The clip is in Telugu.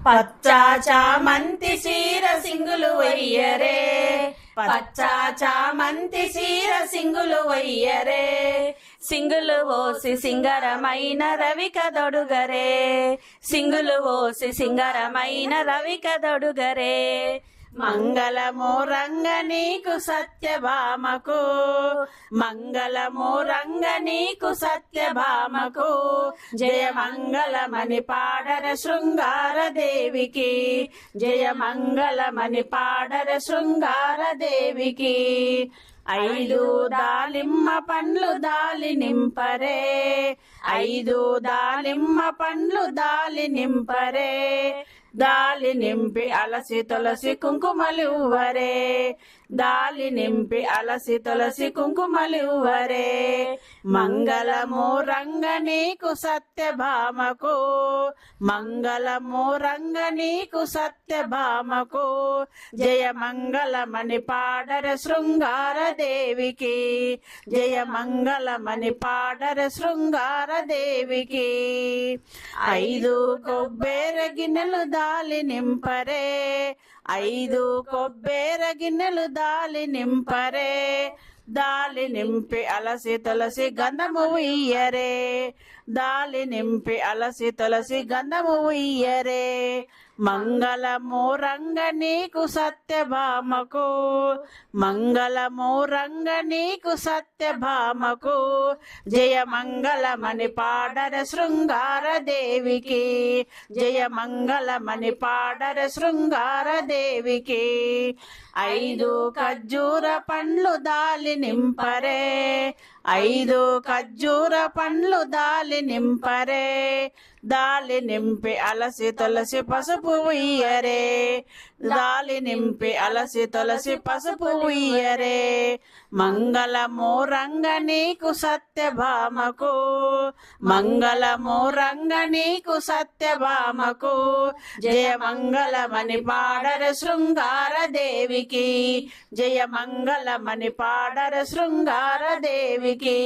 పచ్చా చామంతి చీర సింగులు వయ్యరే, పచ్చా చామంతి చీర సింగులు వయ్యరే, సింగులు ఓసి సింగరమైన రవిక దొడుగరే, సింగులు ఓసి సింగరమైన రవిక దొడుగరే. మంగళము రంగ నీకు సత్యభామకు, మంగళము రంగ నీకు సత్యభామకు, జయ మంగళమని పాడర శృంగార దేవికి, జయ మంగళమని పాడర శృంగార దేవికి. 5 దాలిమ్మ పండ్లు దాలి నింపరే, 5 దాలిమ్మ పండ్లు దాలి నింపరే, దాలి నింపి అలసి తులసి కుంకుమలివ్వరే, దాలి నింపి అలసి తులసి కుంకుమలివ్వరే. మంగళము రంగ నీకు సత్యభామకు, మంగళము రంగ నీకు సత్యభామకు, జయ మంగళమని పాడర శృంగార దేవికి, జయ మంగళమని పాడర శృంగార దేవికి. 5 కొబ్బెర గిన్నెలు దాలి నింపరే, 5 కొబ్బెర గిన్నెలు దాలి నింపరే, దాలి నింపి అలసి తులసి గంధము ఉయ్యరే, దాలి నింపి అలసి తులసి గంధము ఉయ్యరే. మంగళము రంగ నీకు సత్యభామకు, మంగళము రంగ నీకు సత్యభామకు, జయ మంగళమని పాడర శృంగార దేవికి, జయ మంగళమని పాడర శృంగార దేవికి. 5 ఖర్జూర పండ్లు దాలి నింపరే, 5 ఖర్జూర పండ్లు దాలి నింపరే, దాలి నింపి అలసి తులసి పసుపు ఉయ్యరే, దాలి నింపి అలసి తులసి పసుపు ఉయ్యరే. మంగళము రంగ నీకు సత్యభామకు, మంగళము రంగ నీకు సత్యభామకు, జయ మంగళమని పాడర శృంగార దేవికి, జయ మంగళమని పాడర శృంగార దేవికి.